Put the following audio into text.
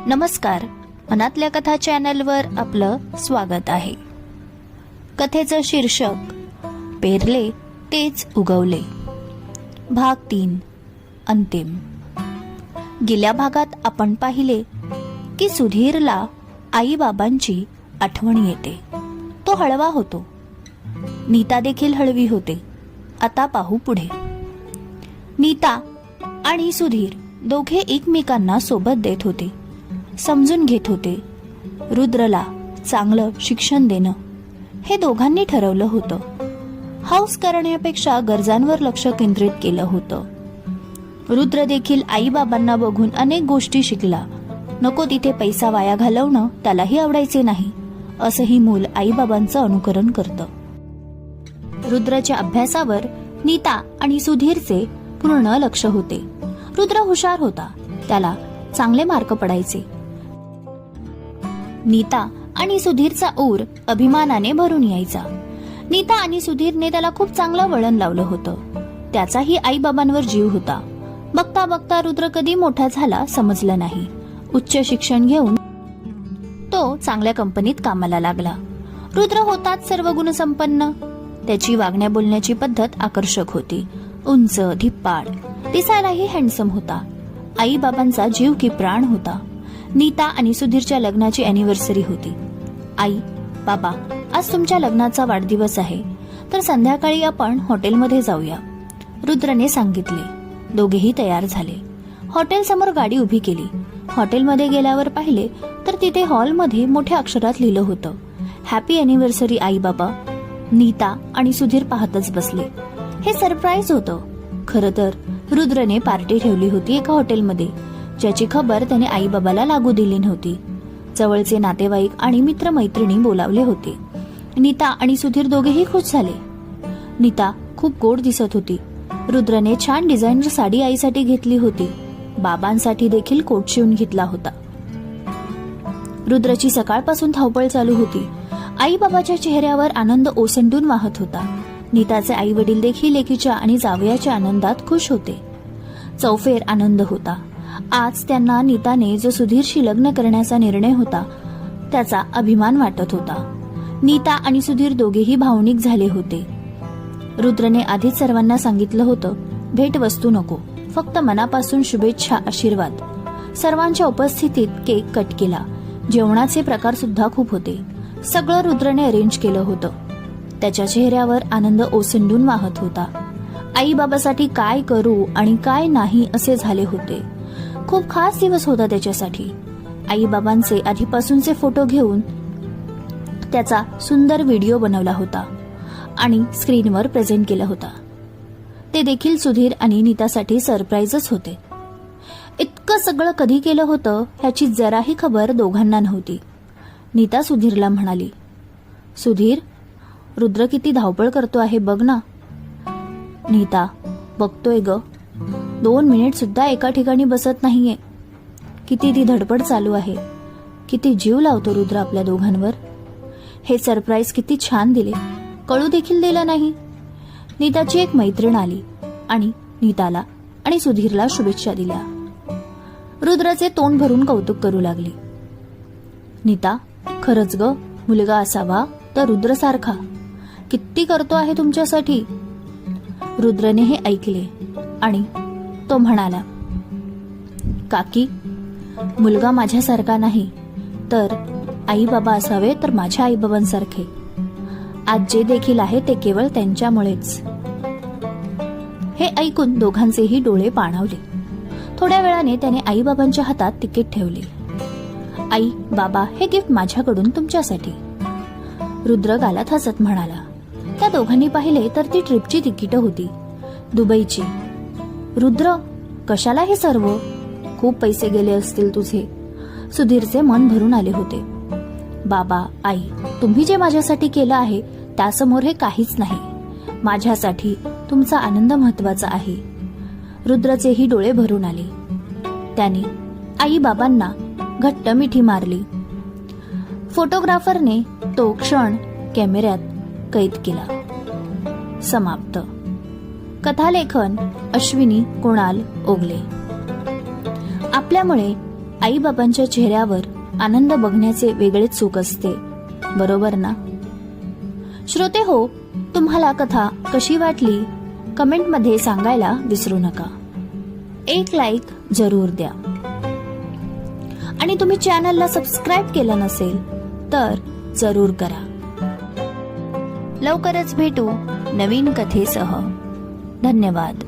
नमस्कार, मनातल्या कथा चॅनलवर आपलं स्वागत आहे. कथेचं शीर्षक पेरले तेच उगवले, भाग 3 अंतिम. गेल्या भागात आपण पाहिले की सुधीरला आई बाबांची आठवण येते. तो हळवा होतो. नीता देखील हळवी होते. आता पाहू पुढे. नीता आणि सुधीर दोघे एकमेकांना सोबत देत होते, समजून घेत होते. रुद्रला चांगलं शिक्षण देणं हे दोघांनी ठरवलं होतं. हौस करण्यापेक्षा गरजांवर लक्ष केंद्रित केलं होतं. रुद्र देखील आई बाबांना बघून अनेक गोष्टी शिकला. नको तिथे पैसा वाया घालवणं त्यालाही आवडायचे नाही. असंही मूल आई बाबांचं अनुकरण करतं. रुद्रच्या अभ्यासावर नीता आणि सुधीरचे पूर्ण लक्ष होते. रुद्र हुशार होता. त्याला चांगले मार्क पडायचे. नीता आणि सुधीरचा ऊर अभिमानाने भरून यायचा. नीता आणि सुधीरने त्याला खूप चांगलं वळण लावलं होतं. त्याचाही आई बाबांवर जीव होता. बघता बघता रुद्र कधी मोठा झाला समजलं नाही. उच्च शिक्षण घेऊन तो चांगल्या कंपनीत कामाला लागला. रुद्र होताच सर्व गुणसंपन्न. त्याची वागण्या बोलण्याची पद्धत आकर्षक होती. उंच, धिप्पाड, दिसायलाही हँडसम होता. आई बाबांचा जीव की प्राण होता. नीता आणि सुधीरच्या लग्नाची अॅनिव्हर्सरी होती. आई, बाबा, आज तुमच्या लग्नाचा वाढदिवस आहे, तर संध्याकाळी आपण हॉटेलमध्ये जाऊया, रुद्रने सांगितले. दोघेही तयार झाले. हॉटेल समोर गाडी उभी केली. हॉटेलमध्ये गेल्यावर पाहिले तर तिथे हॉलमध्ये मोठ्या अक्षरात लिहिलं होतं, हॅपी अॅनिव्हर्सरी आई बाबा. नीता आणि सुधीर पाहतच बसले. हे सरप्राईज होतं. खरं तर रुद्रने पार्टी ठेवली होती एका हॉटेलमध्ये, ज्याची खबर त्याने आई बाबाला लागू दिली नव्हती. जवळचे नातेवाईक आणि मित्रमैत्रिणी बोलावले होते. नीता आणि सुधीर दोघेही खुश झाले. नीता खूप गोड दिसत होती. रुद्रने छान डिझायनर साडी आईसाठी घेतली होती. बाबांसाठी देखील कोट शिवून घेतला होता. रुद्रची सकाळपासून धावपळ चालू होती. आई बाबाच्या चेहऱ्यावर आनंद ओसंडून वाहत होता. नीताचे आई वडील देखील लेकीच्या आणि जावयाच्या आनंदात खुश होते. चौफेर आनंद होता. आज त्यांना नीताने जो सुधीरशी लग्न करण्याचा निर्णय होता त्याचा अभिमान वाटत होता. नीता आणि सुधीर दोघेही भावनिक झाले होते. रुद्रने आधीच सर्वांना सांगितलं होतं, भेट वस्तू नको, फक्त मनापासून शुभेच्छा, आशीर्वाद. सर्वांच्या उपस्थितीत केक कट केला. जेवणाचे प्रकार सुद्धा खूप होते. सगळं रुद्रने अरेंज केलं होतं. त्याच्या चेहऱ्यावर आनंद ओसंडून वाहत होता. आई बाबासाठी काय करू आणि काय नाही असे झाले होते. खूप खास दिवस होता त्याच्यासाठी. आई बाबांचे आधीपासूनचे फोटो घेऊन त्याचा सुंदर व्हिडिओ बनवला होता आणि स्क्रीनवर प्रेझेंट केला होता. ते देखील सुधीर आणि नीतासाठी सरप्राईजच होते. इतकं सगळं कधी केलं होतं ह्याची जराही खबर दोघांना नव्हती. नीता सुधीरला म्हणाली, सुधीर, रुद्र किती धावपळ करतो आहे बघ ना. नीता, बघतोय ग, 2 मिनिट सुद्धा एका ठिकाणी बसत नाहीये. किती ती धडपड चालू आहे. किती जीव लावतो रुद्र आपल्या दोघांवर. हे सरप्राईज किती छान दिले, कळू देखील दिलं नाही. नीताची एक मैत्रीण आली आणि नीताला आणि सुधीरला शुभेच्छा दिल्या. रुद्रचे तोंड भरून कौतुक करू लागली. नीता, खरंच ग, मुलगा असावा तर रुद्र सारखा. किती करतो आहे तुमच्यासाठी. रुद्रने हे ऐकले आणि तो म्हणाला, काकी, मुलगा माझ्यासारखा नाही तर आई बाबा असावे तर माझ्या आई बाबांसारखे. आज जे देखील आहे ते केवळ त्यांच्यामुळेच. हे ऐकून दोघांचेही डोळे पाणावले. थोड्या वेळाने त्याने आई बाबांच्या हातात तिकीट ठेवले. आई, बाबा, हे गिफ्ट माझ्याकडून तुमच्यासाठी. रुद्र गालात हसत म्हणाला. त्या दोघांनी पाहिले तर ती ट्रिपची तिकीट होती, दुबईची. रुद्र, कशाला हे सर्व? खूप पैसे गेले असतील तुझे. सुधीरचे मन भरून आले होते. बाबा, आई, तुम्ही जे माझ्यासाठी केलं आहे त्यासमोर हे काहीच नाही. माझ्यासाठी तुमचा आनंद महत्वाचा आहे. रुद्रचेही डोळे भरून आले. त्याने आई बाबांना घट्ट मिठी मारली. फोटोग्राफरने तो क्षण कॅमेऱ्यात कैद केला. समाप्त. कथालेखन अश्विनी कुणाल ओगले. आपल्यामुळे आईबाबांच्या चेहऱ्यावर आनंद बघण्याचे वेगळेच सुख असते, बरोबर ना? श्रोते हो, तुम्हाला कथा कशी वाटली कमेंटमध्ये सांगायला विसरू नका. एक लाईक जरूर द्या आणि तुम्ही चॅनलला सबस्क्राईब केलं नसेल तर जरूर करा. लवकरच भेटू नवीन कथेसह. धन्यवाद.